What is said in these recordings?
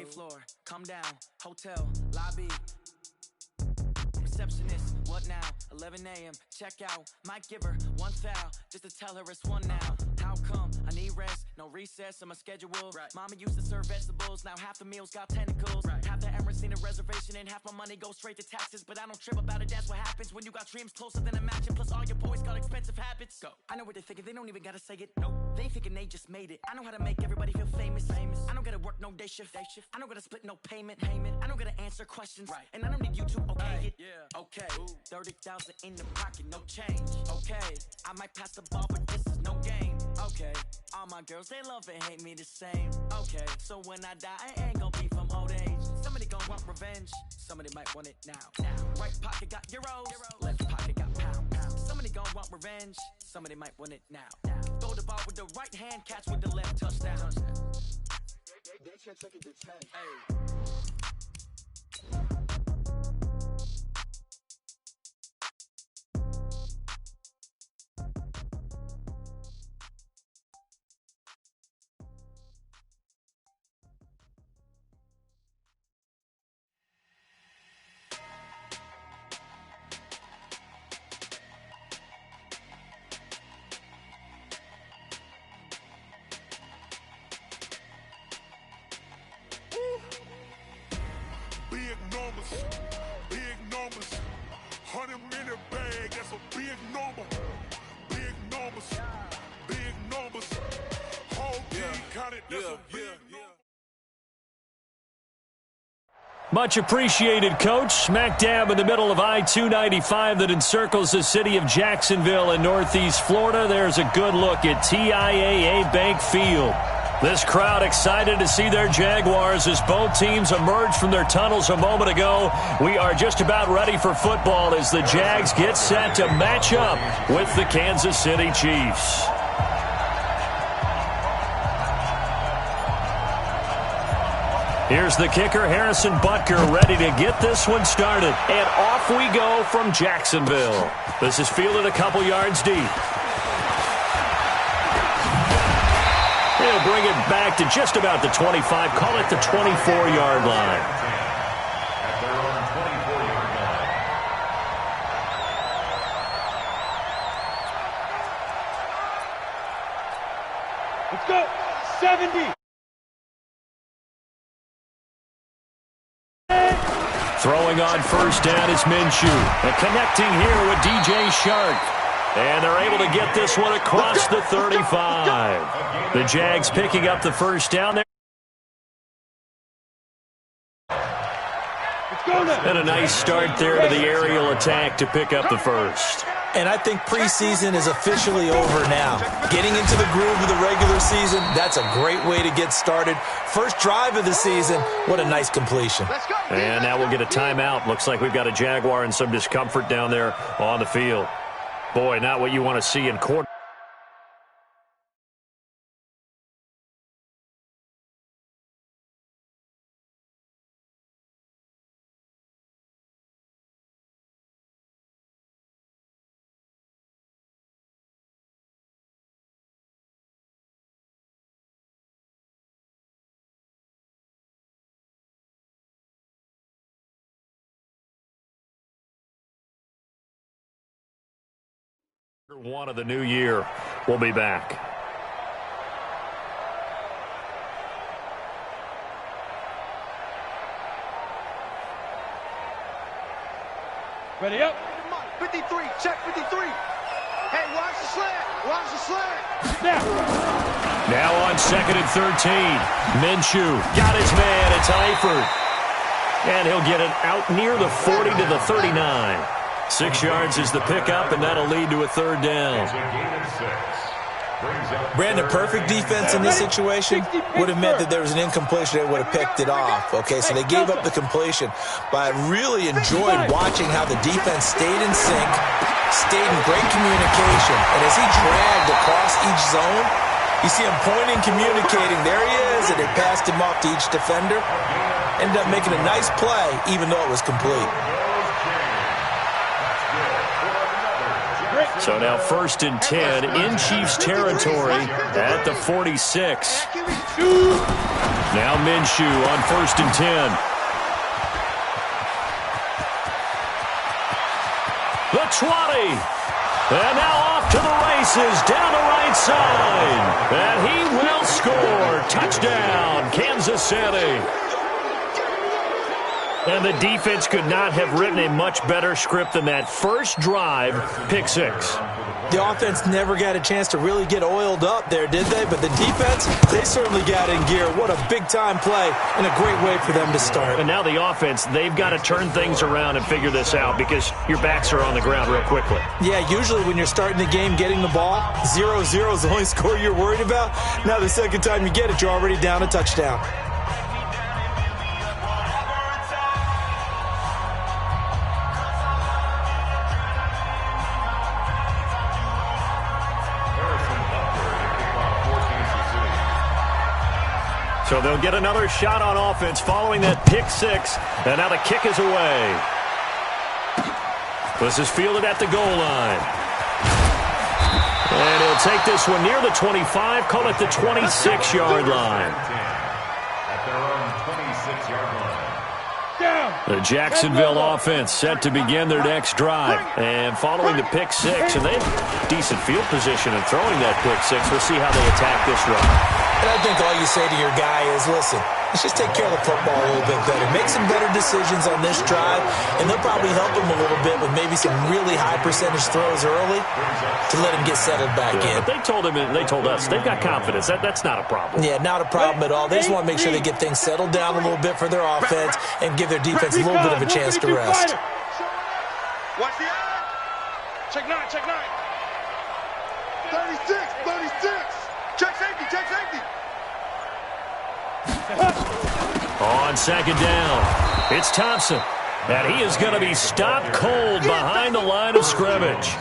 8th floor, come down, hotel, lobby. Receptionist, what now? 11 a.m., check out. Might give her one foul, just to tell her it's one now. How come? I need rest, no recess in my schedule. Right. Mama used to serve vegetables, now half the meals got tentacles. Right. Half the Emirates need a reservation and half my money goes straight to taxes. But I don't trip about it, that's what happens when you got dreams closer than a matching. Plus all your boys got expensive habits. Go. I know what they're thinking, they don't even gotta say it. Nope. They ain't thinking they just made it. I know how to make everybody feel famous. I don't gotta work no day shift. I don't gotta split no payment. I don't gotta answer questions. Right. And I don't need you to okay it. Yeah. Okay. 30,000 in the pocket, no change. Okay. I might pass the ball, but this is no game. Okay. All my girls, they love and hate me the same. Okay. So when I die, I ain't gonna be from old age. Somebody gon' want revenge. Somebody might want it now. Right pocket got euros. Left pocket got pounds. Somebody gon' want revenge. Somebody might want it now. Throw the ball with the right hand, catch with the left, touchdown. They can't take it to 10. Hey. Big numbers, 100-minute bag, that's a big number. Big numbers, whole team counted, that's a big number. Much appreciated, Coach. Smack dab in the middle of I-295 that encircles the city of Jacksonville in Northeast Florida. There's a good look at TIAA Bank Field. This crowd excited to see their Jaguars as both teams emerged from their tunnels a moment ago. We are just about ready for football as the Jags get set to match up with the Kansas City Chiefs. Here's the kicker, Harrison Butker, ready to get this one started. And off we go from Jacksonville. This is fielded a couple yards deep. He'll bring it back to just about the 25, call it the 24-yard line. At their own 24-yard line. Let's go. 70. Throwing on first down is Minshew. And connecting here with DJ Shark. And they're able to get this one across the 35. The Jags picking up the first down there. And a nice start there to the aerial attack to pick up the first. And I think preseason is officially over now. Getting into the groove of the regular season, that's a great way to get started. First drive of the season, what a nice completion. And now we'll get a timeout. Looks like we've got a Jaguar in some discomfort down there on the field. Boy, not what you want to see in quarter. One of the new year. We'll be back. Ready up. 53, check 53. Hey, watch the slant. Watch the slant. Snap. Now on 2nd and 13. Minshew got his man. It's Eifert. And he'll get it out near the 40 to the 39. 6 yards is the pickup, and that'll lead to a third down. Brandon, perfect defense in this situation would have meant that there was an incompletion. They would have picked it off, okay? So they gave up the completion. But I really enjoyed watching how the defense stayed in sync, stayed in great communication. And as he dragged across each zone, you see him pointing, communicating. There he is, and they passed him off to each defender. Ended up making a nice play, even though it was complete. So now 1st and 10 in Chiefs territory at the 46. Now Minshew on 1st and 10. The 20. And now off to the races down the right side. And he will score. Touchdown, Kansas City. And the defense could not have written a much better script than that first drive, pick 6. The offense never got a chance to really get oiled up there, did they? But the defense, they certainly got in gear. What a big-time play and a great way for them to start. And now the offense, they've got to turn things around and figure this out because your backs are on the ground real quickly. Yeah, usually when you're starting the game getting the ball, 0-0 is the only score you're worried about. Now the second time you get it, you're already down a touchdown. So they'll get another shot on offense following that pick 6. And now the kick is away. This is fielded at the goal line. And he'll take this one near the 25, call it the 26-yard line. At their own 26-yard line. The Jacksonville offense set to begin their next drive. And following the pick 6, and they have decent field position and throwing that pick 6. We'll see how they attack this run. And I think all you say to your guy is, listen, let's just take care of the football a little bit better. Make some better decisions on this drive, and they'll probably help him a little bit with maybe some really high percentage throws early to let him get settled back in. But they told him, and they told us, they've got confidence. That's not a problem. Yeah, not a problem at all. They just want to make sure they get things settled down a little bit for their offense and give their defense a little bit of a chance to rest. Watch the eye. Check 9, check 9. 36, 36. Check safety, check safety. On 2nd down, it's Thompson. And he is going to be stopped cold behind the line of scrimmage.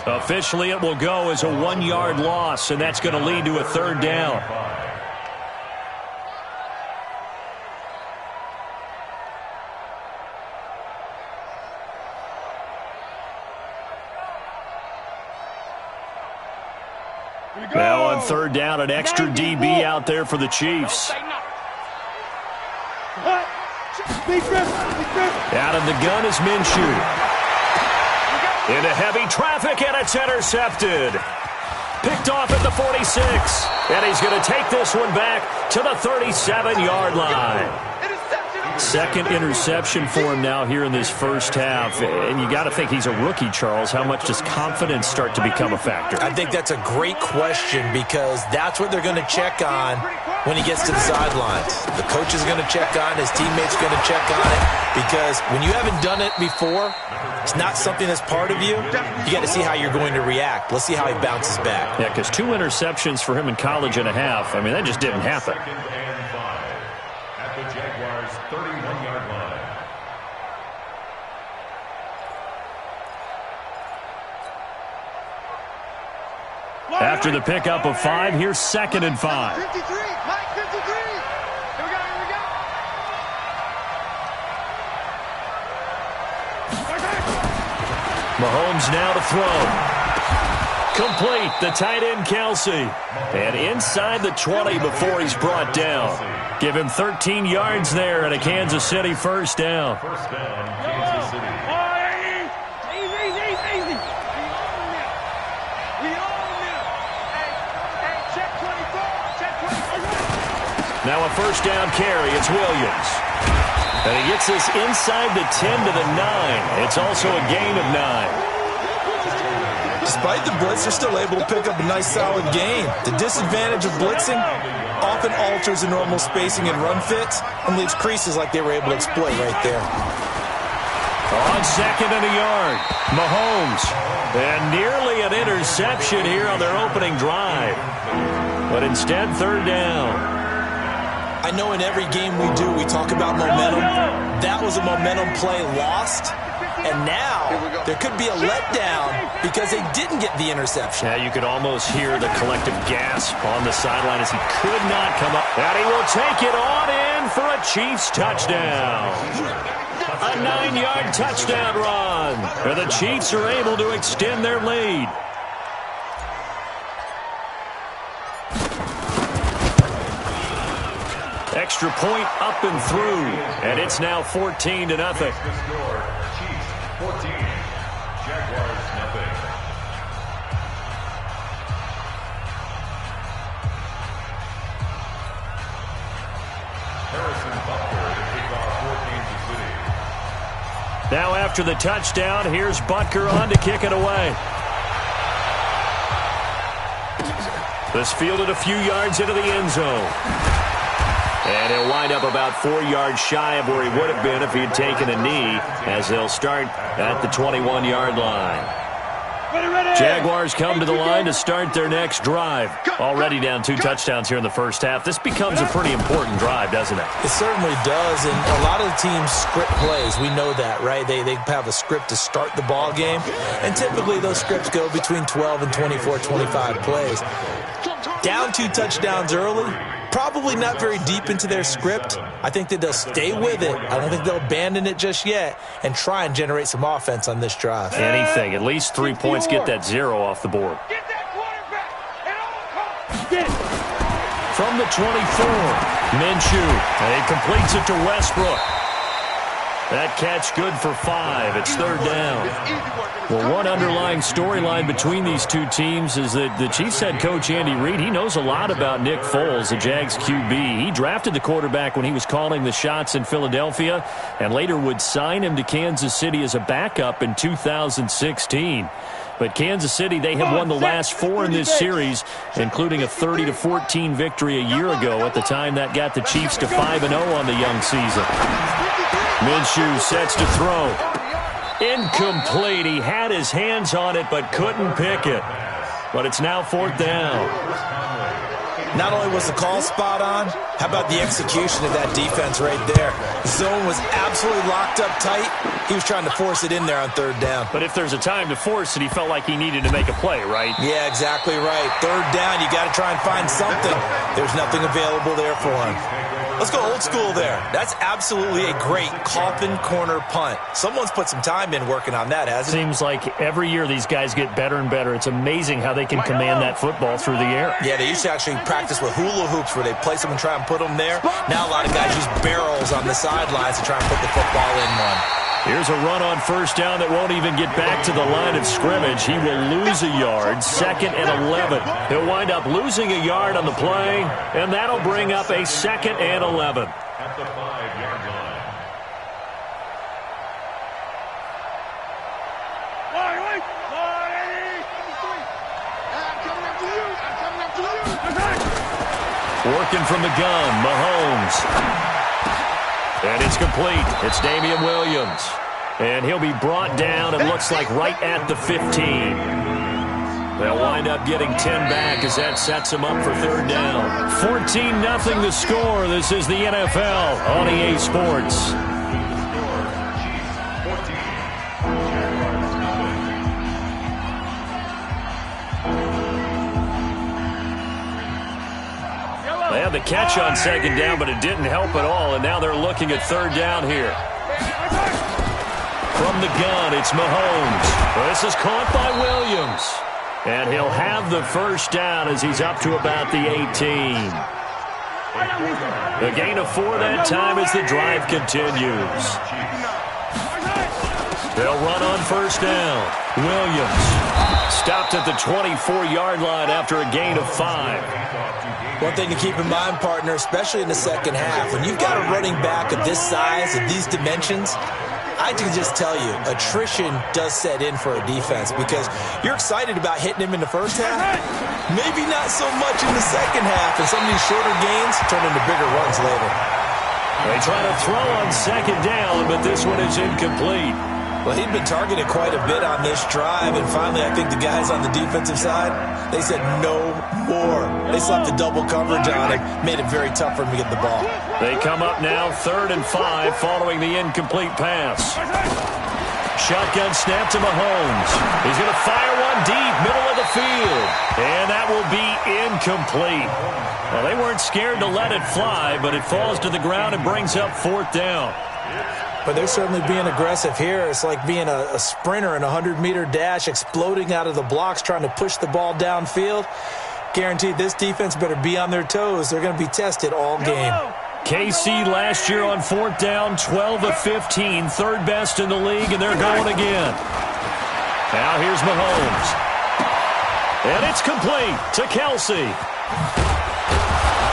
Officially, it will go as a 1-yard loss, and that's going to lead to a 3rd down. Now on 3rd down, an extra DB out there for the Chiefs. Out of the gun is Minshew. Into heavy traffic, and it's intercepted. Picked off at the 46. And he's going to take this one back to the 37-yard line. Second interception for him now here in this first half. And you got to think he's a rookie, Charles. How much does confidence start to become a factor? I think that's a great question because that's what they're going to check on when he gets to the sidelines. The coach is going to check on, his teammates are going to check on it because when you haven't done it before, it's not something that's part of you. You got to see how you're going to react. Let's see how he bounces back. Yeah, because 2 interceptions for him in college and a half. I mean, that just didn't happen. At the Jaguars' 31-yard line. After the pickup of 5, here's 2nd and 5. 53, Mike, 53. Here we go, here we go. Mahomes now to throw. Complete, the tight end Kelsey. And inside the 20 before he's brought down. Give him 13 yards there and a Kansas City 1st down. First down, Kansas City. Easy. We own them. Hey, check 24. Check 24. Now a 1st down carry, it's Williams. And he gets this inside the 10 to the 9. It's also a gain of 9. Despite the blitz, they're still able to pick up a nice, solid gain. The disadvantage of blitzing often alters the normal spacing and run fits and leaves creases like they were able to exploit right there. On 2nd and a yard, Mahomes. And nearly an interception here on their opening drive. But instead, 3rd down. I know in every game we do, we talk about momentum. That was a momentum play lost. And now there could be a letdown because they didn't get the interception. Yeah, you could almost hear the collective gasp on the sideline as he could not come up. And he will take it on in for a Chiefs touchdown. A 9-yard touchdown run. And the Chiefs are able to extend their lead. Extra point up and through, and it's now 14-0. The score, Chiefs 14, Jaguars nothing. Harrison Butker to kick off for Kansas City. Now after the touchdown, here's Butker on to kick it away. This fielded a few yards into the end zone. And he'll wind up about 4 yards shy of where he would have been if he had taken a knee, as they'll start at the 21-yard line. Jaguars come to the line to start their next drive. Already down 2 touchdowns here in the first half. This becomes a pretty important drive, doesn't it? It certainly does, and a lot of the teams script plays. We know that, right? They have a script to start the ball game, and typically those scripts go between 12 and 24, 25 plays. Down 2 touchdowns early, probably not very deep into their script. I think that they'll stay with it. I don't think they'll abandon it just yet and try and generate some offense on this drive. Anything. At least 3 points. Get that 0 off the board. Get that quarterback at all costs. Get it. From the 24, Minshew. And he completes it to Westbrook. That catch good for 5. It's 3rd down. Well, one underlying storyline between these two teams is that the Chiefs head coach Andy Reid, he knows a lot about Nick Foles, the Jags QB. He drafted the quarterback when he was calling the shots in Philadelphia and later would sign him to Kansas City as a backup in 2016. But Kansas City, they have won the last 4 in this series, including a 30-14 victory a year ago. At the time, that got the Chiefs to 5-0 on the young season. Minshew sets to throw. Incomplete. He had his hands on it but couldn't pick it. But it's now 4th down. Not only was the call spot on, how about the execution of that defense right there? Zone was absolutely locked up tight. He was trying to force it in there on 3rd down. But if there's a time to force it, he felt like he needed to make a play, right? Yeah, exactly right. 3rd down, you got to try and find something. There's nothing available there for him. Let's go old school there. That's absolutely a great coffin corner punt. Someone's put some time in working on that, hasn't it? Seems like every year these guys get better and better. It's amazing how they can command that football through the air. Yeah, they used to actually practice with hula hoops where they place them and try and put them there. Now a lot of guys use barrels on the sidelines to try and put the football in one. Here's a run on 1st down that won't even get back to the line of scrimmage. He will lose a yard, 2nd and 11. He'll wind up losing a yard on the play, and that'll bring up a 2nd and 11. At the 5-yard line. Working from the gun, Mahomes. And it's complete. It's Damian Williams. And he'll be brought down, it looks like, right at the 15. They'll wind up getting 10 back as that sets them up for 3rd down. 14-0 the score. This is the NFL on EA Sports. They had the catch on 2nd down, but it didn't help at all, and now they're looking at 3rd down here. From the gun, it's Mahomes. This is caught by Williams. And he'll have the 1st down as he's up to about the 18. The gain of 4 that time as the drive continues. They'll run on 1st down. Williams stopped at the 24-yard line after a gain of 5. One thing to keep in mind, partner, especially in the second half, when you've got a running back of this size, of these dimensions, I can just tell you, attrition does set in for a defense because you're excited about hitting him in the first half, maybe not so much in the second half, and some of these shorter gains turn into bigger runs later. They try to throw on 2nd down, but this one is incomplete. Well, he'd been targeted quite a bit on this drive, and finally I think the guys on the defensive side, they said no more. They slapped the double coverage on him, made it very tough for him to get the ball. They come up now 3rd and 5 following the incomplete pass. Shotgun snap to Mahomes. He's going to fire one deep, middle of the field. And that will be incomplete. Well, they weren't scared to let it fly, but it falls to the ground and brings up 4th down. But they're certainly being aggressive here. It's like being a sprinter in a 100-meter dash, exploding out of the blocks, trying to push the ball downfield. Guaranteed this defense better be on their toes. They're going to be tested all game. KC last year on 4th down, 12 of 15, third best in the league, and they're going again. Now here's Mahomes. And it's complete to Kelsey.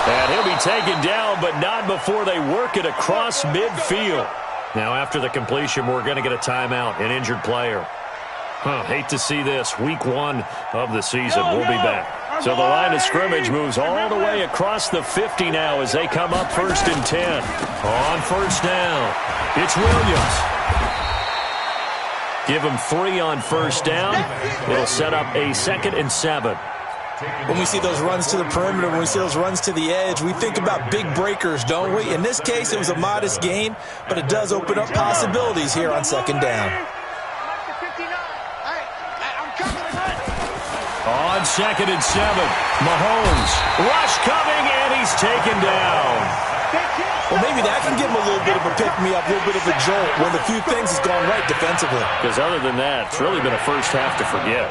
And he'll be taken down, but not before they work it across midfield. Now after the completion, we're going to get a timeout, an injured player. Hate to see this. Week 1 of the season. We'll be back. So the line of scrimmage moves all the way across the 50 now as they come up 1st and 10. On 1st down, it's Williams. Give him 3 on 1st down. It'll set up a 2nd and 7. When we see those runs to the perimeter, when we see those runs to the edge, we think about big breakers, don't we? In this case, it was a modest gain, but it does open up possibilities here on 2nd down. On 2nd and 7, Mahomes. Rush coming, and he's taken down. Well, maybe that can give him a little bit of a pick-me-up, a little bit of a jolt when a few things has gone right defensively. Because other than that, it's really been a first half to forget.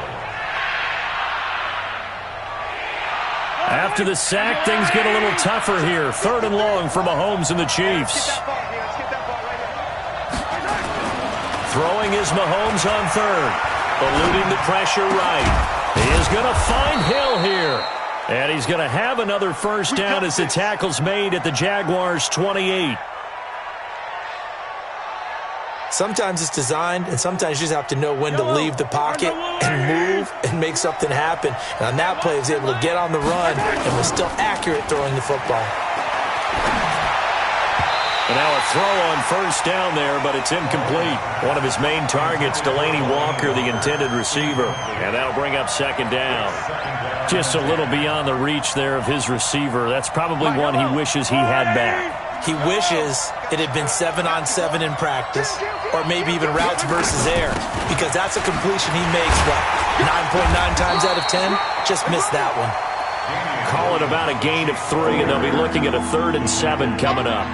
After the sack, things get a little tougher here. 3rd and long for Mahomes and the Chiefs. Throwing is Mahomes on 3rd. Eluding the pressure right. He is going to find Hill here. And he's going to have another 1st down as the tackle's made at the Jaguars' 28. Sometimes it's designed, and sometimes you just have to know when to leave the pocket and move and make something happen. And on that play, he was able to get on the run and was still accurate throwing the football. And now a throw on 1st down there, but it's incomplete. One of his main targets, Delaney Walker, the intended receiver. And that'll bring up 2nd down. Just a little beyond the reach there of his receiver. That's probably one he wishes he had back. He wishes it had been 7-on-7 in practice, or maybe even routes versus air, because that's a completion he makes, 9.9 times out of 10? Just missed that one. Call it about a gain of 3, and they'll be looking at a 3rd and 7 coming up.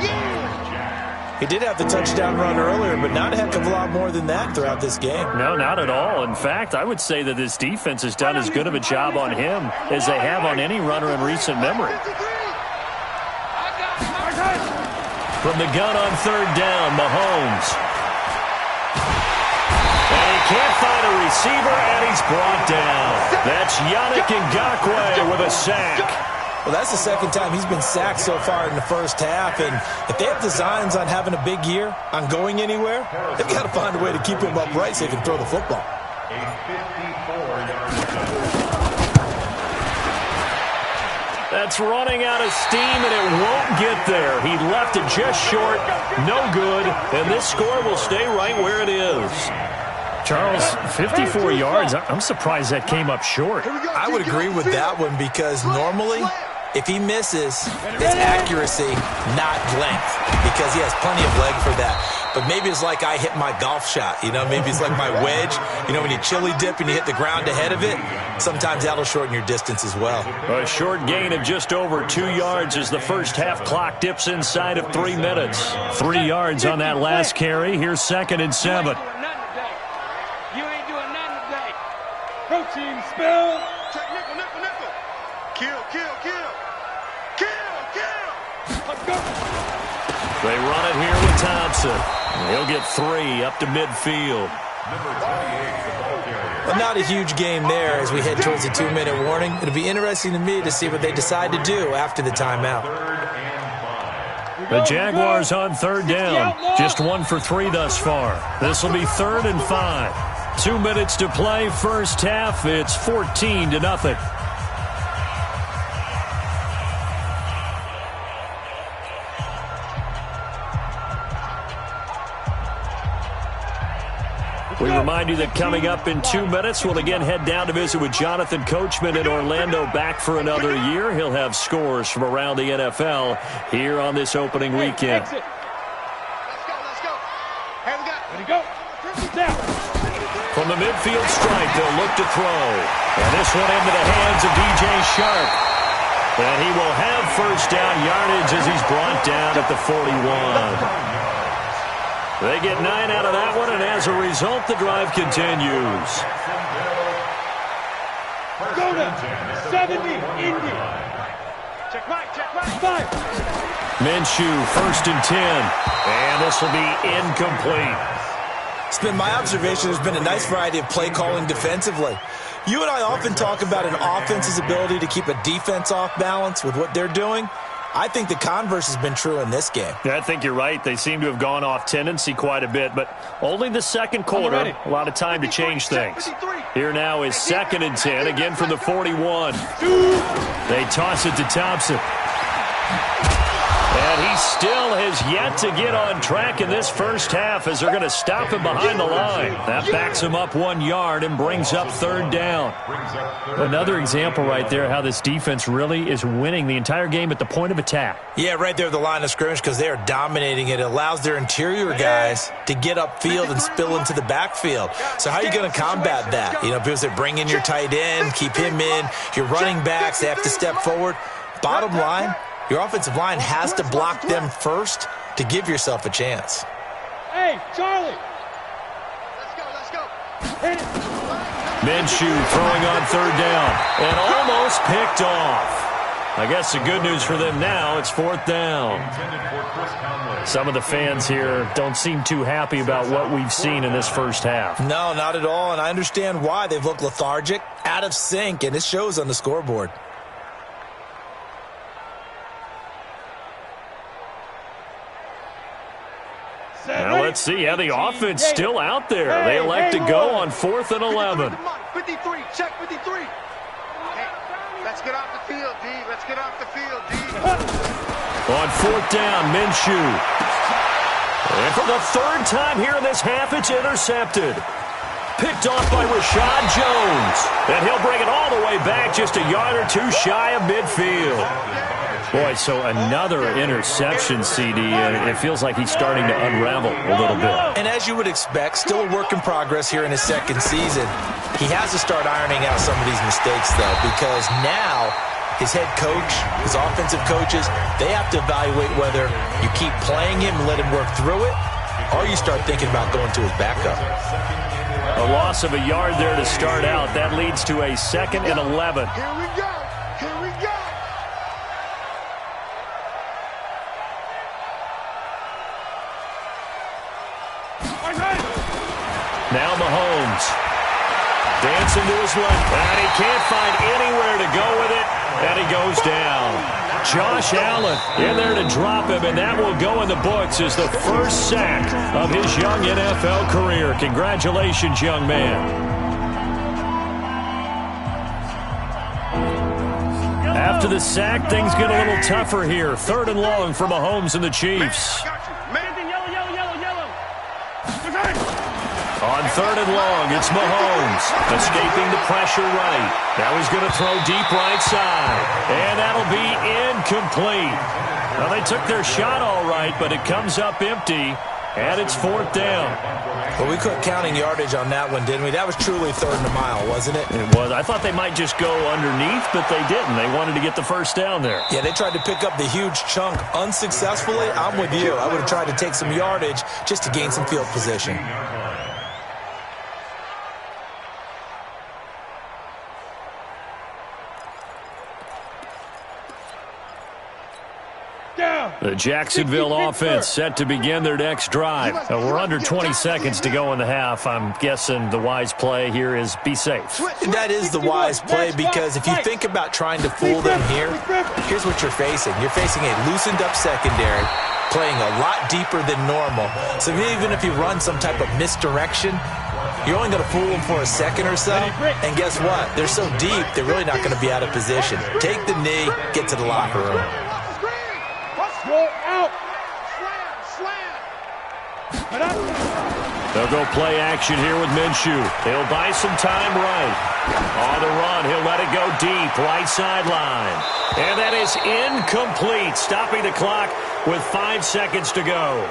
He did have the touchdown run earlier, but not a heck of a lot more than that throughout this game. No, not at all. In fact, I would say that this defense has done as good of a job on him as they have on any runner in recent memory. From the gun on 3rd down, Mahomes. And he can't find a receiver, and he's brought down. That's Yannick Ngakoue with a sack. Well, that's the 2nd time he's been sacked so far in the first half, and if they have designs on having a big year, on going anywhere, they've got to find a way to keep him upright so he can throw the football. That's running out of steam, and it won't get there. He left it just short, no good, and this score will stay right where it is. Charles, 54 yards, I'm surprised that came up short. I would agree with that one because normally, if he misses, it's accuracy, not length, because he has plenty of leg for that. But maybe it's like I hit my golf shot, maybe it's like my wedge. When you chili dip and you hit the ground ahead of it, sometimes that'll shorten your distance as well. A short gain of just over 2 yards as the first half clock dips inside of 3 minutes. 3 yards on that last carry. Here's 2nd and 7. Protein spill. Check nickel, nickel, nickel. Kill, kill, kill. Kill, kill. Let's go. They run it here with Thompson. He'll get 3 up to midfield. Well, not a huge game there as we head towards the 2-minute warning. It'll be interesting to me to see what they decide to do after the timeout. The Jaguars on 3rd down. Just 1 for 3 thus far. This will be 3rd and 5. 2 minutes to play, first half. It's 14-0. We remind you that coming up in 2 minutes, we'll again head down to visit with Jonathan Coachman in Orlando, back for another year. He'll have scores from around the NFL here on this opening weekend. Let's go. Hey, we got. Ready to go. Down. From the midfield stripe, they'll look to throw. And this one into the hands of DJ Sharp. And he will have first down yardage as he's brought down at the 41. They get 9 out of that one, and as a result, the drive continues. Go to 70, Indy. Check right, check right. Fire. Minshew, 1st and 10. And this will be incomplete. It's been my observation there's been a nice variety of play calling defensively. You and I often talk about an offense's ability to keep a defense off balance with what they're doing. I think the converse has been true in this game. Yeah, I think you're right. They seem to have gone off tendency quite a bit, but only the second quarter. A lot of time to change things. Here now is 2nd and 10, again from the 41. They toss it to Thompson. And he still has yet to get on track in this first half as they're going to stop him behind the line. That backs him up 1 yard and brings up 3rd down. Another example right there how this defense really is winning the entire game at the point of attack. Yeah, right there at the line of scrimmage because they are dominating it. It allows their interior guys to get upfield and spill into the backfield. So how are you going to combat that? You know, because they bring in your tight end, keep him in. Your running backs, they have to step forward. Bottom line, your offensive line has to block them first to give yourself a chance. Hey, Charlie. Let's go. Hit it. Minshew throwing on 3rd down and almost picked off. I guess the good news for them now, it's 4th down. Some of the fans here don't seem too happy about what we've seen in this first half. No, not at all, and I understand why. They've looked lethargic, out of sync, and it shows on the scoreboard. Now let's see how the offense still out there. They elect to go on 4th and 11. 53, check 53. Hey, let's get off the field, D. Let's get off the field, D. On 4th down, Minshew. And for the 3rd time here in this half, it's intercepted. Picked off by Rashad Jones. And he'll bring it all the way back just a yard or two shy of midfield. Boy, so another interception, CD, and it feels like he's starting to unravel a little bit. And as you would expect, still a work in progress here in his 2nd season. He has to start ironing out some of these mistakes, though, because now his head coach, his offensive coaches, they have to evaluate whether you keep playing him and let him work through it, or you start thinking about going to his backup. A loss of a yard there to start out. That leads to a 2nd and 11. Here we go. Now Mahomes. Dancing to his left. And he can't find anywhere to go with it. And he goes down. Josh Allen in there to drop him. And that will go in the books as the first sack of his young NFL career. Congratulations, young man. After the sack, things get a little tougher here. 3rd and long for Mahomes and the Chiefs. On 3rd and long, it's Mahomes escaping the pressure right. Now he's going to throw deep right side. And that'll be incomplete. Well, they took their shot all right, but it comes up empty. And it's 4th down. Well, we quit counting yardage on that one, didn't we? That was truly 3rd and a mile, wasn't it? It was. I thought they might just go underneath, but they didn't. They wanted to get the first down there. Yeah, they tried to pick up the huge chunk unsuccessfully. I'm with you. I would have tried to take some yardage just to gain some field position. The Jacksonville offense set to begin their next drive. We're under 20 seconds to go in the half. I'm guessing the wise play here is be safe. That is the wise play because if you think about trying to fool them here, here's what you're facing. You're facing a loosened up secondary, playing a lot deeper than normal. So even if you run some type of misdirection, you're only going to fool them for a second or so. And guess what? They're so deep, they're really not going to be out of position. Take the knee, get to the locker room. Out. Slam. They'll go play action here with Minshew. He'll buy some time right. On the run, he'll let it go deep, right sideline. And that is incomplete, stopping the clock with 5 seconds to go.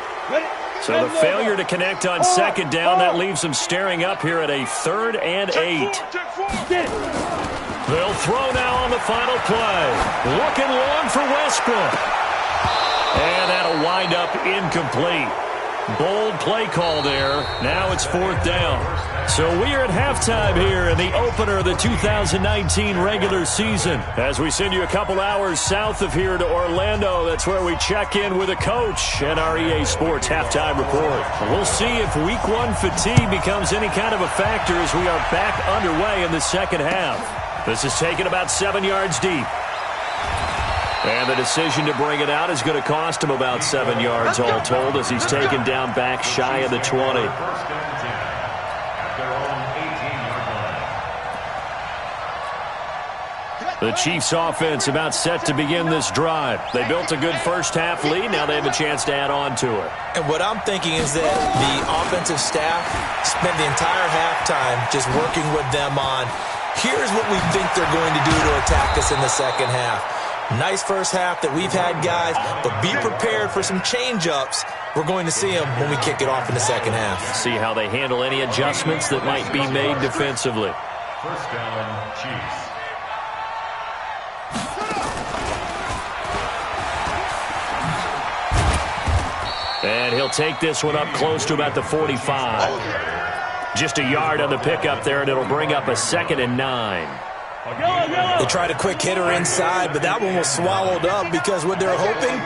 So the failure to connect on 2nd down, that leaves them staring up here at a 3rd and 8. They'll throw now on the final play. Looking long for Westbrook. And that'll wind up incomplete. Bold play call there. Now it's 4th down. So we are at halftime here in the opener of the 2019 regular season. As we send you a couple hours south of here to Orlando, that's where we check in with a coach and our EA Sports halftime report. We'll see if week 1 fatigue becomes any kind of a factor as we are back underway in the second half. This is taken about 7 yards deep. And the decision to bring it out is going to cost him about 7 yards all told as he's taken down back shy of the 20. The Chiefs offense about set to begin this drive. They built a good first half lead. Now they have a chance to add on to it. And what I'm thinking is that the offensive staff spent the entire halftime just working with them on, here's what we think they're going to do to attack us in the second half. Nice first half that we've had, guys, but be prepared for some change-ups. We're going to see them when we kick it off in the second half. See how they handle any adjustments that might be made defensively. First down, Chiefs. And he'll take this one up close to about the 45. Just a yard on the pickup there, and it'll bring up a 2nd and 9. They tried a quick hitter inside, but that one was swallowed up because what they're hoping,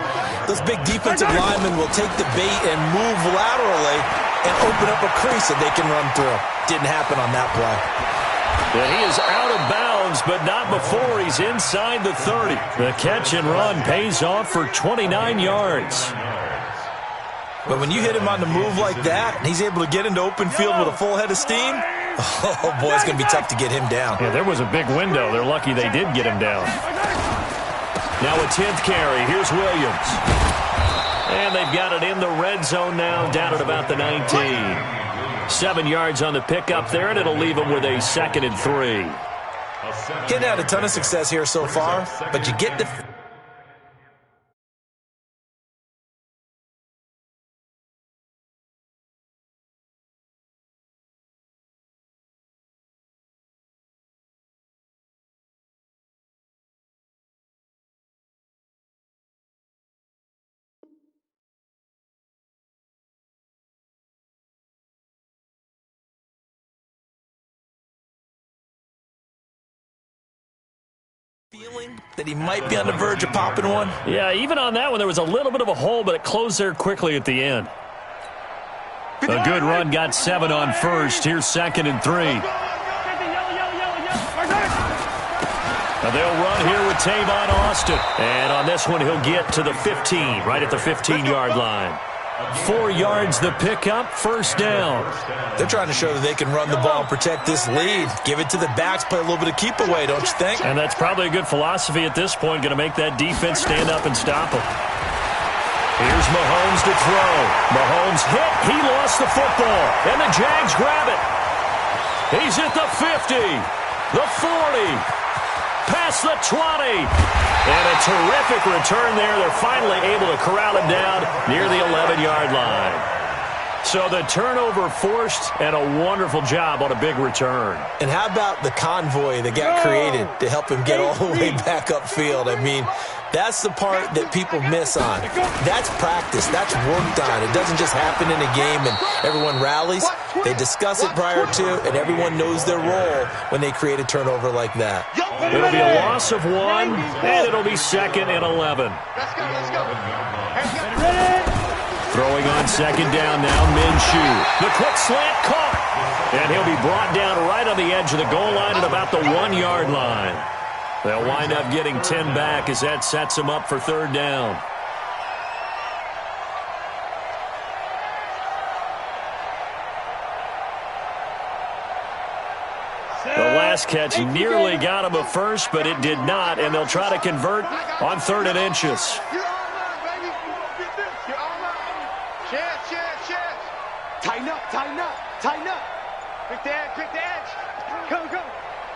those big defensive linemen will take the bait and move laterally and open up a crease that they can run through. Didn't happen on that play. And he is out of bounds, but not before he's inside the 30. The catch and run pays off for 29 yards. But when you hit him on the move like that, and he's able to get into open field with a full head of steam, oh, boy, it's going to be tough to get him down. Yeah, there was a big window. They're lucky they did get him down. Now a 10th carry. Here's Williams. And they've got it in the red zone now, down at about the 19. 7 yards on the pickup there, and it'll leave them with a 2nd and 3. Getting had a ton of success here so far, but you get the... feeling that he might be on the verge of popping one? Yeah, even on that one, there was a little bit of a hole, but it closed there quickly at the end. A good run, got 7 on first. Here's 2nd and 3. Now they'll run here with Tavon Austin. And on this one, he'll get to the 15, right at the 15-yard line. 4 yards the pickup, first down. They're trying to show that they can run the ball and protect this lead. Give it to the backs, play a little bit of keep away, don't you think? And that's probably a good philosophy at this point, going to make that defense stand up and stop them. Here's Mahomes to throw. Mahomes hit. He lost the football. And the Jags grab it. He's at the 50, the 40. Past the 20. And a terrific return there. They're finally able to corral him down near the 11-yard line. So the turnover forced and a wonderful job on a big return. And how about the convoy that got created to help him get all the way back upfield? I mean, that's the part that people miss on. That's practice. That's worked on. It doesn't just happen in a game and everyone rallies. They discuss it prior to, and everyone knows their role when they create a turnover like that. It'll be a loss of 1, and it'll be 2nd and 11. Let's go. Throwing on 2nd down now, Minshew. The quick slant caught. And he'll be brought down right on the edge of the goal line at about the 1-yard line. They'll wind up getting 10 back as that sets them up for 3rd down. The last catch nearly got him a first, but it did not, and they'll try to convert on 3rd and inches. You're all mine, baby. Get this. You're all mine. Chance. Tighten up. Quick the edge. Go.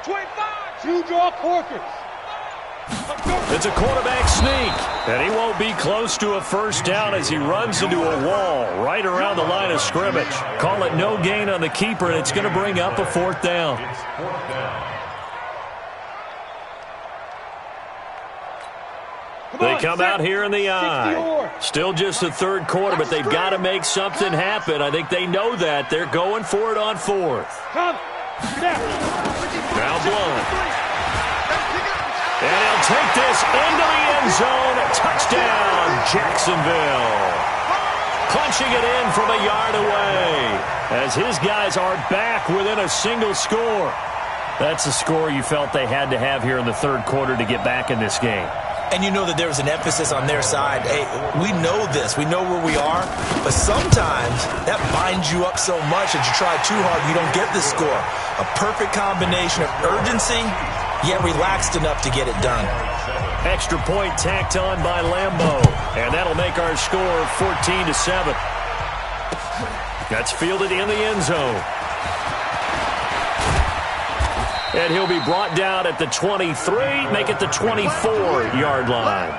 25. Two draw corkers. It's a quarterback sneak, and he won't be close to a first down as he runs into a wall right around the line of scrimmage. Call it no gain on the keeper, and it's going to bring up a 4th down. It's 4th down. They come out here in the eye. Still just the third quarter, but they've got to make something happen. I think they know that. They're going for it on fourth. Now Blunt. And he'll take this into the end zone. Touchdown, Jacksonville. Punching it in from a yard away as his guys are back within a single score. That's a score you felt they had to have here in the third quarter to get back in this game. And you know that there was an emphasis on their side. Hey, we know this. We know where we are. But sometimes that binds you up so much that you try too hard, you don't get the score. A perfect combination of urgency, yet relaxed enough to get it done. Extra point tacked on by Lambeau. And that'll make our score 14-7. That's fielded in the end zone. And he'll be brought down at the 23, make it the 24-yard line.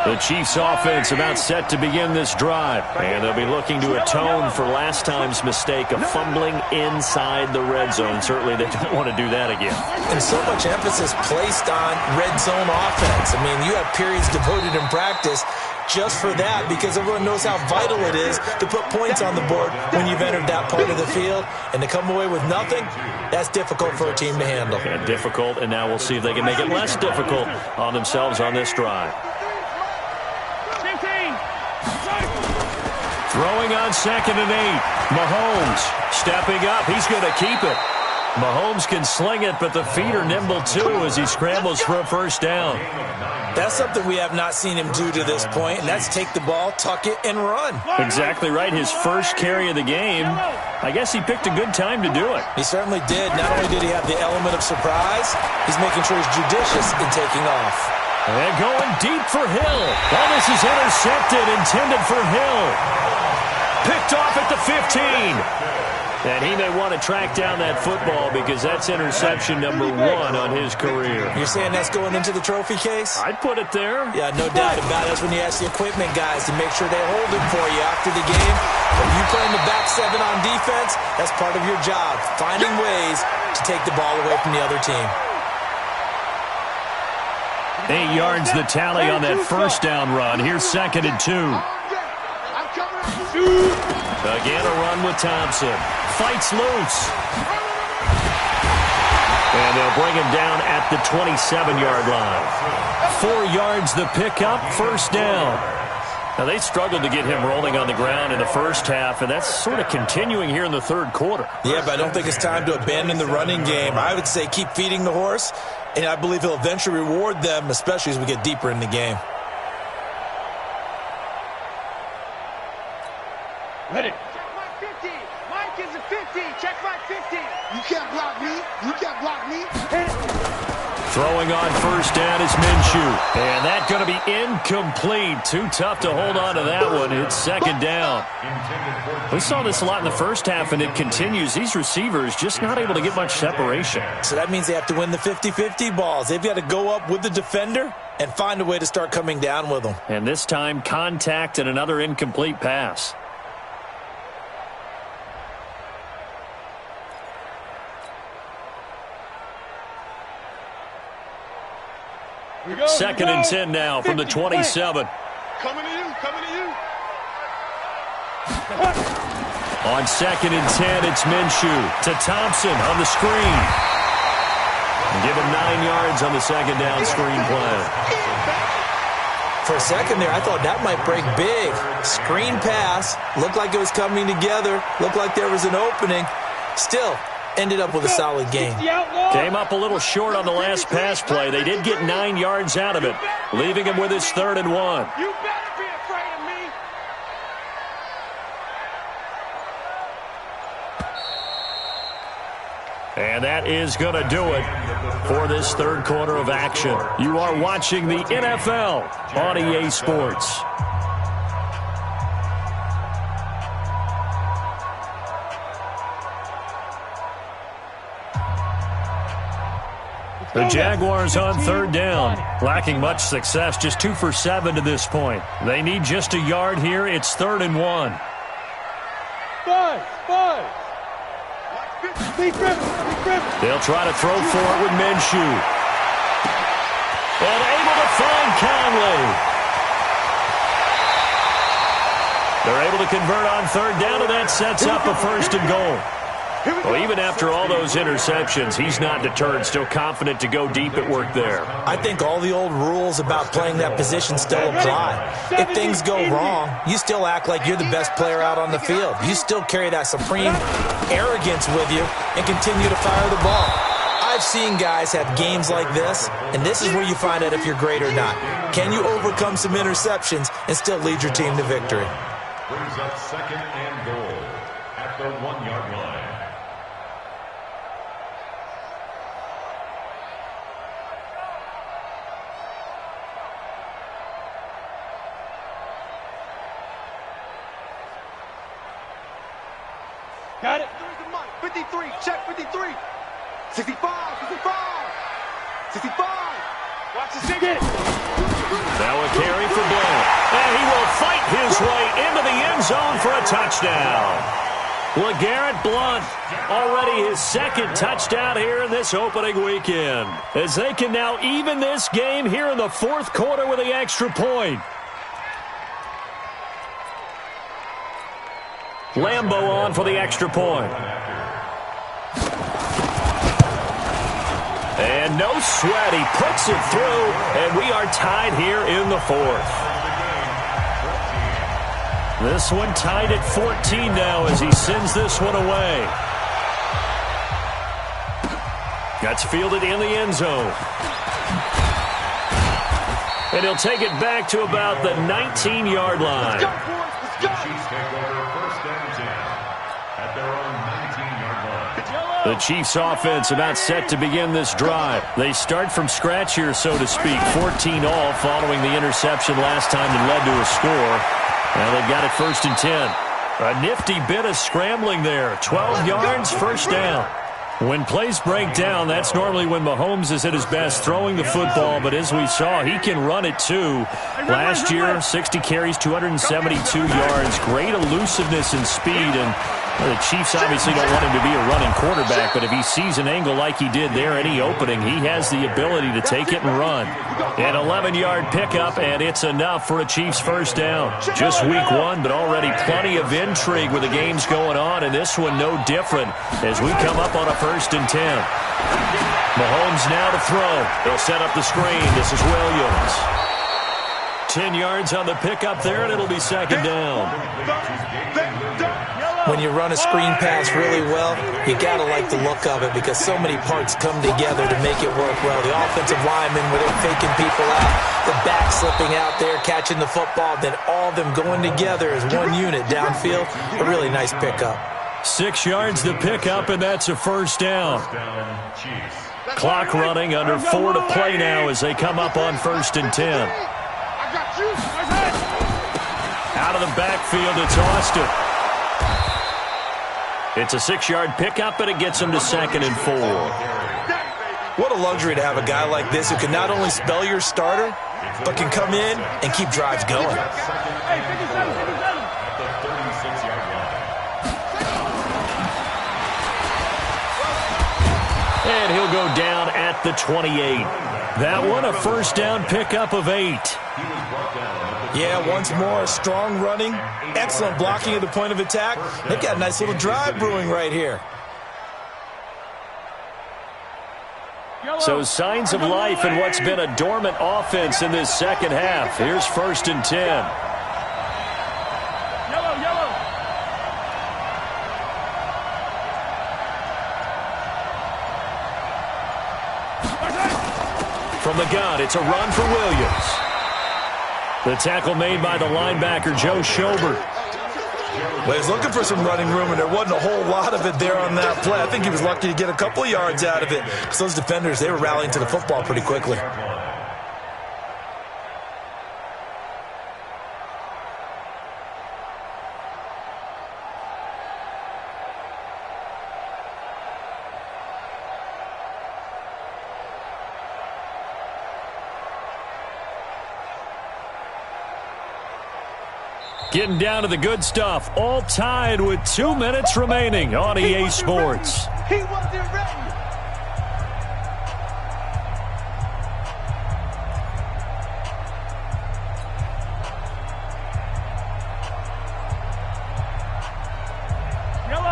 The Chiefs offense about set to begin this drive. And they'll be looking to atone for last time's mistake of fumbling inside the red zone. Certainly they don't want to do that again. And so much emphasis placed on red zone offense. I mean, you have periods devoted in practice just for that, because everyone knows how vital it is to put points on the board when you've entered that part of the field. And to come away with nothing, that's difficult for a team to handle. And difficult, and now we'll see if they can make it less difficult on themselves on this drive. Throwing on 2nd and 8. Mahomes stepping up. He's going to keep it. Mahomes can sling it, but the feet are nimble too as he scrambles for a first down. That's something we have not seen him do to this point, and that's take the ball, tuck it, and run. Exactly right. His first carry of the game. I guess he picked a good time to do it. He certainly did. Not only did he have the element of surprise, he's making sure he's judicious in taking off. And going deep for Hill. Well, this is intercepted, intended for Hill. Picked off at the 15. And he may want to track down that football because that's interception number 1 on his career. You're saying that's going into the trophy case? I'd put it there. Yeah, no doubt about it. That's when you ask the equipment guys to make sure they hold it for you after the game. But you playing the back 7 on defense, that's part of your job, finding ways to take the ball away from the other team. 8 yards the tally on that first down run. Here's 2nd and 2. Again, a run with Thompson. Fights loose. And they'll bring him down at the 27-yard line. 4 yards the pickup, first down. Now, they struggled to get him rolling on the ground in the first half, and that's sort of continuing here in the third quarter. Yeah, but I don't think it's time to abandon the running game. I would say keep feeding the horse, and I believe he'll eventually reward them, especially as we get deeper in the game. Ready. Check my 50. Mike is a 50. Check my 50. You can't block me. You can't block me. Throwing on first down is Minshew. And that's going to be incomplete. Too tough to hold on to that one. It's 2nd down. We saw this a lot in the first half, and it continues. These receivers just not able to get much separation. So that means they have to win the 50-50 balls. They've got to go up with the defender and find a way to start coming down with them. And this time, contact and another incomplete pass. Second and 10 now from the 27. Coming to you. Coming to you. On 2nd and 10, it's Minshew to Thompson on the screen. Give him 9 yards on the second down screen play. For a second there, I thought that might break big. Screen pass. Looked like it was coming together. Looked like there was an opening. Still, ended up with a solid game. Came up a little short on the last pass play. They did get 9 yards out of it, leaving him with his 3rd and 1. You better be afraid of me. And that is going to do it for this third quarter of action. You are watching the NFL on EA Sports. The Jaguars on 3rd down, lacking much success, just 2 for 7 to this point. They need just a yard here. It's 3rd and 1. Five. They'll try to throw for it with Minshew. And able to find Conley. They're able to convert on third down, and that sets up a first and goal. Well, even after all those interceptions, he's not deterred, still confident to go deep at work there. I think all the old rules about playing that position still apply. If things go wrong, you still act like you're the best player out on the field. You still carry that supreme arrogance with you and continue to fire the ball. I've seen guys have games like this, and this is where you find out if you're great or not. Can you overcome some interceptions and still lead your team to victory? Brings up second and goal at the 1-yard line. Got it. 53, check 53. 65, 65. 65. Watch the stick. Get it. Now a carry for Blount. And he will fight his way into the end zone for a touchdown. LeGarrette Blount, already his second touchdown here in this opening weekend, as they can now even this game here in the fourth quarter with the extra point. Lambeau on for the extra point. And no sweat, he puts it through, and we are tied here in the fourth. This one tied at 14 now as he sends this one away. That's fielded in the end zone. And he'll take it back to about the 19-yard line. The Chiefs take over first and 10 at their own 19-yard line. The Chiefs offense about set to begin this drive. They start from scratch here, so to speak. 14 all following the interception last time that led to a score. Now they've got it first and 10. A nifty bit of scrambling there. 12 yards, first down. When plays break down, that's normally when Mahomes is at his best throwing the football, but as we saw, he can run it too. Last year, 60 carries, 272 yards, great elusiveness and speed, and the Chiefs obviously don't want him to be a running quarterback, but if he sees an angle like he did there, any opening, he has the ability to take it and run. An 11-yard pickup, and it's enough for a Chiefs first down. Just week one, but already plenty of intrigue with the games going on, and this one no different as we come up on a first and 10. Mahomes now to throw. They'll set up the screen. This is Williams. 10 yards on the pickup there, and it'll be second down. When you run a screen pass really well, you got to like the look of it because so many parts come together to make it work well. The offensive linemen, where they're faking people out, the back slipping out there, catching the football, then all of them going together as one unit downfield. A really nice pickup. 6 yards to pick up, and that's a first down. Clock running, under 4 to play now as they come up on first and 10. Out of the backfield, it's Austin. It's a 6-yard pickup, and it gets him to second and 4. What a luxury to have a guy like this who can not only spell your starter, but can come in and keep drives going. And he'll go down at the 28. That one a first down pickup of 8. Yeah, once more, strong running, excellent blocking at the point of attack. They've got a nice little drive brewing right here. So signs of life in what's been a dormant offense in this second half. Here's first and 10. From the gun, it's a run for Williams. The tackle made by the linebacker, Joe Schobert. Well, he's looking for some running room, and there wasn't a whole lot of it there on that play. I think he was lucky to get a couple of yards out of it, because those defenders, they were rallying to the football pretty quickly. Getting down to the good stuff. All tied with 2 minutes remaining on EA Sports. He wasn't ready.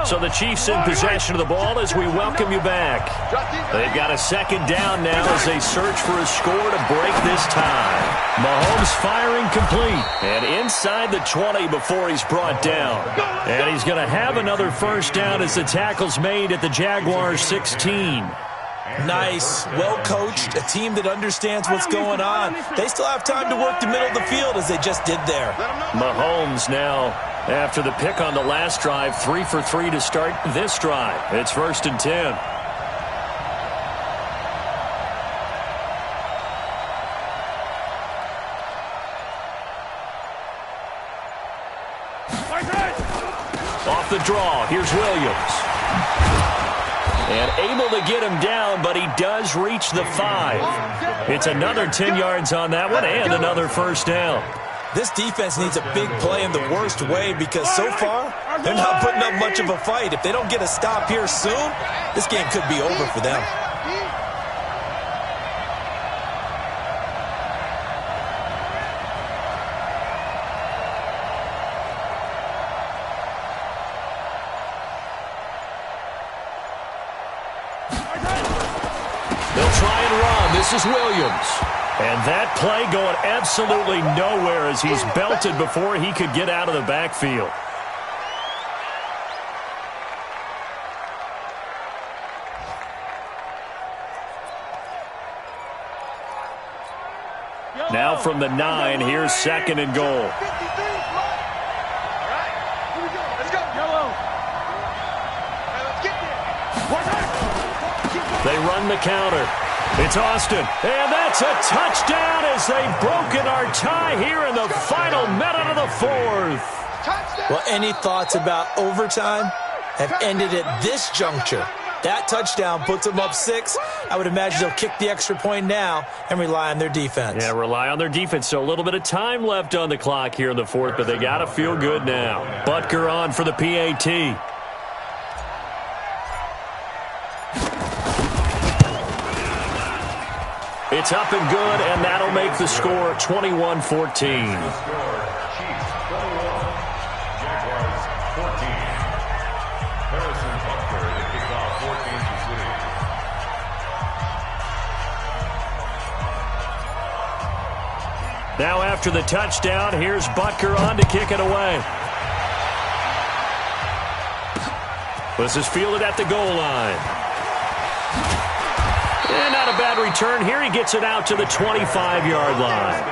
So the Chiefs in possession of the ball as we welcome you back. They've got a second down now as they search for a score to break this tie. Mahomes firing complete. And inside the 20 before he's brought down. And he's going to have another first down as the tackle's made at the Jaguars 16. Nice, well-coached, a team that understands what's going on. They still have time to work the middle of the field as they just did there. Mahomes now, after the pick on the last drive, 3 for 3 to start this drive. It's 1st and 10. Off the draw, here's Williams. And able to get him down, but he does reach the 5. It's another 10 yards on that one and another first down. This defense needs a big play in the worst way because so far, they're not putting up much of a fight. If they don't get a stop here soon, this game could be over for them. They'll try and run. This is Williams. And that play going absolutely nowhere as he's belted before he could get out of the backfield. Now from the 9, here's 2nd and goal. They run the counter. It's Austin. And that's a touchdown as they've broken our tie here in the final minute of the 4th. Well, any thoughts about overtime have ended at this juncture. That touchdown puts them up 6. I would imagine they'll kick the extra point now and rely on their defense. Yeah, rely on their defense. So a little bit of time left on the clock here in the 4th, but they got to feel good now. Butker on for the PAT. It's up and good, and that'll make the score 21-14. Now after the touchdown, here's Butker on to kick it away. This is fielded at the goal line. And not a bad return here. He gets it out to the 25-yard line.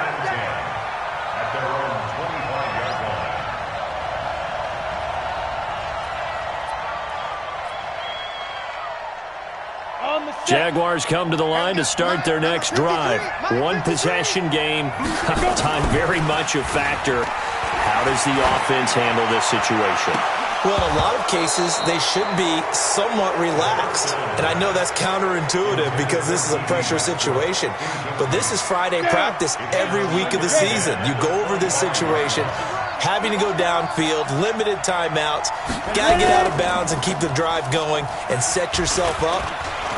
Jaguars come to the line to start their next drive. One possession game. Time very much a factor. How does the offense handle this situation? Well, in a lot of cases, they should be somewhat relaxed. And I know that's counterintuitive because this is a pressure situation. But this is Friday practice every week of the season. You go over this situation, having to go downfield, limited timeouts, got to get out of bounds and keep the drive going and set yourself up.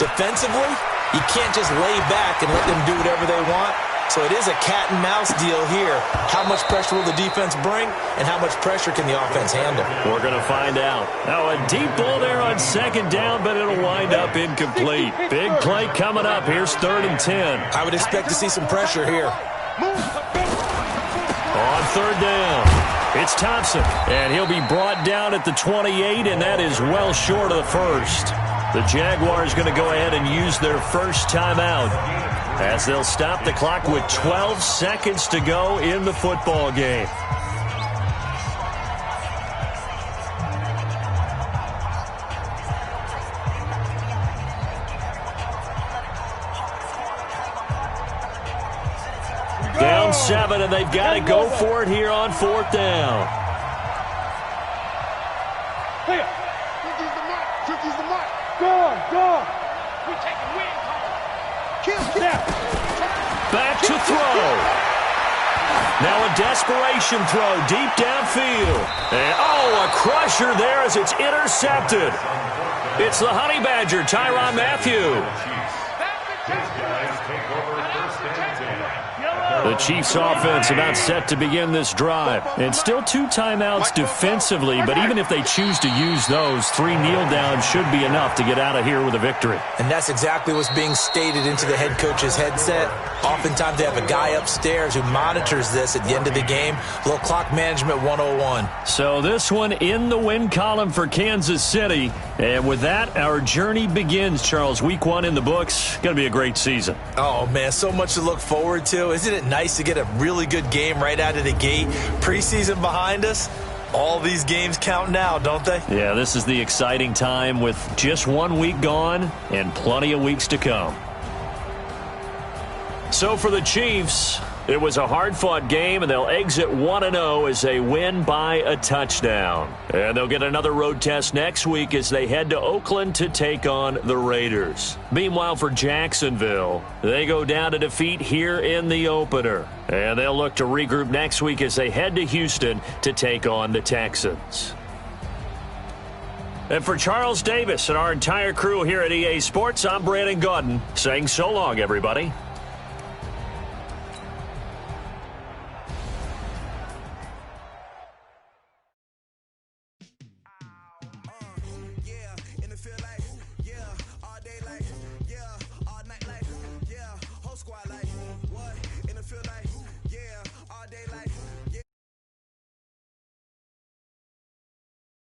Defensively, you can't just lay back and let them do whatever they want. So it is a cat and mouse deal here. How much pressure will the defense bring, and how much pressure can the offense handle? We're going to find out. Now a deep ball there on 2nd down, but it'll wind up incomplete. Big play coming up. Here's 3rd and 10. I would expect to see some pressure here. On 3rd down, it's Thompson, and he'll be brought down at the 28, and that is well short of the first. The Jaguars going to go ahead and use their first timeout as they'll stop the clock with 12 seconds to go in the football game. Down 7, and they've got to go for it here on 4th down. Back to throw. Now a desperation throw deep downfield. And, a crusher there as it's intercepted. It's the Honey Badger, Tyrann Mathieu. His guys take over first and 10. The Chiefs offense about set to begin this drive. And still 2 timeouts defensively, but even if they choose to use those, 3 kneel downs should be enough to get out of here with a victory. And that's exactly what's being stated into the head coach's headset. Oftentimes they have a guy upstairs who monitors this at the end of the game. A little clock management 101. So this one in the win column for Kansas City. And with that, our journey begins, Charles. Week 1 in the books. Going to be a great season. Oh, man, so much to look forward to. Isn't it nice to get a really good game right out of the gate? Preseason behind us. All these games count now, don't they? Yeah, this is the exciting time with just 1 week gone and plenty of weeks to come. So for the Chiefs, it was a hard-fought game, and they'll exit 1-0 as they win by a touchdown. And they'll get another road test next week as they head to Oakland to take on the Raiders. Meanwhile, for Jacksonville, they go down to defeat here in the opener. And they'll look to regroup next week as they head to Houston to take on the Texans. And for Charles Davis and our entire crew here at EA Sports, I'm Brandon Gaudin saying so long, everybody.